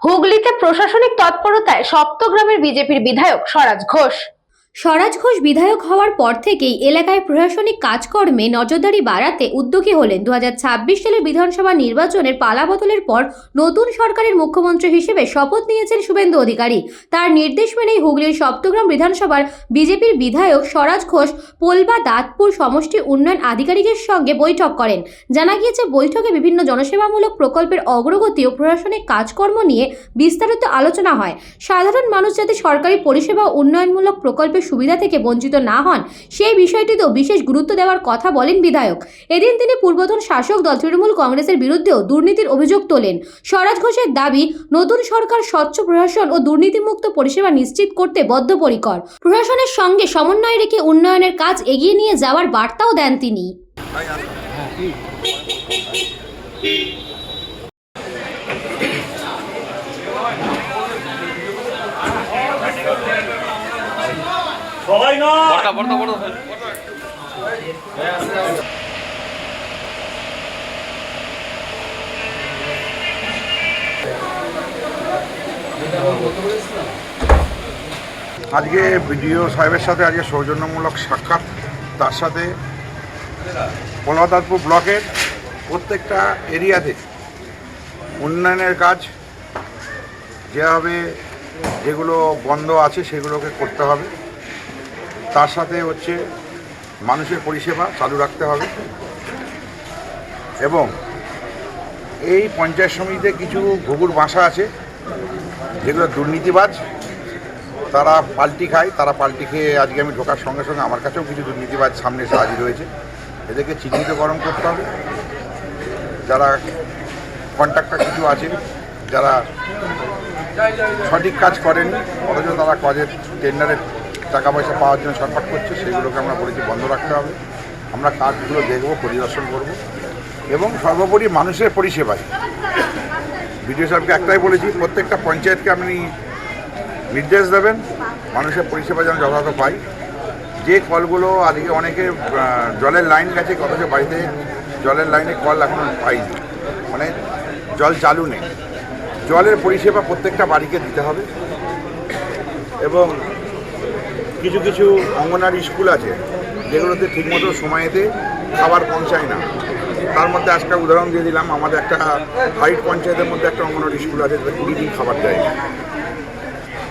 হুগলিতে প্রশাসনিক তৎপরতায় সপ্তগ্রামের বিজেপির বিধায়ক স্বরাজ ঘোষ। স্বরাজ ঘোষ বিধায়ক হওয়ার পর থেকেই এলাকায় প্রশাসনিক কাজকর্মে নজরদারি বাড়াতে উদ্যোগী হলেন। 2026 সালের বিধানসভা নির্বাচনের পালাবদলের পর নতুন সরকারের মুখ্যমন্ত্রী হিসেবে শপথ নিয়েছেন শুভেন্দু অধিকারী। তার নির্দেশ মেনেই হুগলির সপ্তগ্রাম বিধানসভার বিজেপির বিধায়ক স্বরাজ ঘোষ পোলবা দাঁতপুর সমষ্টি উন্নয়ন আধিকারিকের সঙ্গে বৈঠক করেন। জানা গিয়েছে, বৈঠকে বিভিন্ন জনসেবামূলক প্রকল্পের অগ্রগতি ও প্রশাসনিক কাজকর্ম নিয়ে বিস্তারিত আলোচনা হয়। সাধারণ মানুষ যাতে সরকারি পরিষেবা ও উন্নয়নমূলক প্রকল্পের সুবিধা থেকে বঞ্চিত না হন সেই বিষয়টিতেও বিশেষ গুরুত্ব দেওয়ার কথা বলেন বিধায়ক। এদিন তিনি পূর্বতন শাসক দল তৃণমূল কংগ্রেসের বিরুদ্ধেও দুর্নীতির অভিযোগ তোলেন। স্বরাজ ঘোষের দাবি, নতুন সরকার স্বচ্ছ প্রশাসন ও দুর্নীতিমুক্ত পরিষেবা নিশ্চিত করতে বদ্ধপরিকর। প্রশাসনের সঙ্গে সমন্বয় রেখে উন্নয়নের কাজ এগিয়ে নিয়ে যাওয়ার বার্তাও দেন তিনি। সবাই না আজকে বিডিও সাহেবের সাথে আজকে সৌজন্যমূলক সাক্ষাৎ, তার সাথে পলাদারপুর ব্লকের প্রত্যেকটা এরিয়াতে উন্নয়নের কাজ যেভাবে যেগুলো বন্ধ আছে সেগুলোকে করতে হবে, তার সাথে হচ্ছে মানুষের পরিষেবা চালু রাখতে হবে এবং এই পঞ্চায়েত সমিতিতে কিছু ঘুঘুর বাসা আছে যেগুলো দুর্নীতিবাজ, তারা পাল্টি খায়। তারা পাল্টি খেয়ে আজকে আমি ঢোকার সঙ্গে সঙ্গে আমার কাছেও কিছু দুর্নীতিবাজ সামনে এসে হাজির হয়েছে। এদেরকে চিহ্নিতকরণ করতে হবে। যারা কন্ট্রাক্টর কিছু আছে যারা সঠিক কাজ করেনি অথচ তারা কাজের টেন্ডারের টাকা পয়সা পাওয়ার জন্য ছটফট করছে, সেগুলোকে আমরা বলেছি বন্ধ রাখতে হবে। আমরা কাজগুলো দেখব, পরিদর্শন করব এবং সর্বোপরি মানুষের পরিষেবায় বিডিও সাহেবকে একটাই বলেছি, প্রত্যেকটা পঞ্চায়েতকে আপনি নির্দেশ দেবেন মানুষের পরিষেবা যেন যথাযথ পাই। যে কলগুলো আজকে অনেকে জলের লাইন গেছে অথচ বাড়িতে জলের লাইনে কল এখনো পাইনি, মানে জল চালু নেই। জলের পরিষেবা প্রত্যেকটা বাড়িকে দিতে হবে এবং কিছু কিছু অঙ্গনওয়াড়ি স্কুল আছে যেগুলোতে ঠিকমতো সময়েতে খাবার পৌঁছায় না। তার মধ্যে আজকে উদাহরণ দিয়ে দিলাম, আমাদের একটা হাইট পঞ্চায়েতের মধ্যে একটা অঙ্গনওয়াড়ি স্কুল আছে যেটা 20 দিন খাবার দেয় না।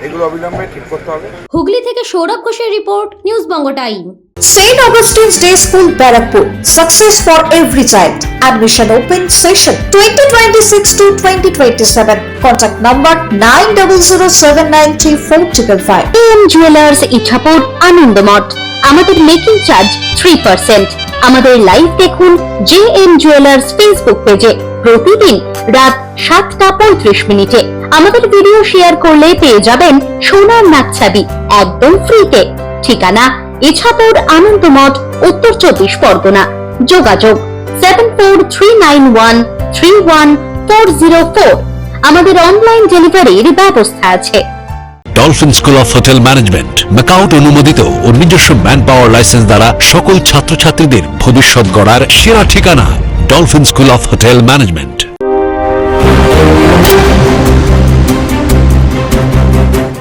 এগুলো অবিলম্বে ঠিক করতে হবে। হুগলি থেকে সৌরভ ঘোষের report, news Banga time. St. Augustine's Day School, Barrackpur. Success for every child. Admission open session 2026 to 2027. Contact number 9007934555. AM Jewelers Ichapur Anandamath. আমাদের মেকিং চার্জ 3%। আমাদের লাইভ দেখুন JM Jewelers ফেসবুক পেজে প্রতিদিন রাত 7:35 আমাদের ভিডিও শেয়ার করলে পেয়ে যাবেন সোনার নাকছাবি একদম ফ্রিতে। ঠিকানা ইছাপুর আনন্দমঠ, উত্তর 24 পরগনা। যোগাযোগ 7439131404। আমাদের অনলাইন ডেলিভারির ব্যবস্থা আছে। Dolphin school of hotel management MAKAUT অনুমোদিত ও নিজস্ব ম্যান পাওয়ার লাইসেন্স দ্বারা সকল ছাত্রছাত্রীদের ভবিষ্যৎ গড়ার সেরা ঠিকানা dolphin school of hotel management.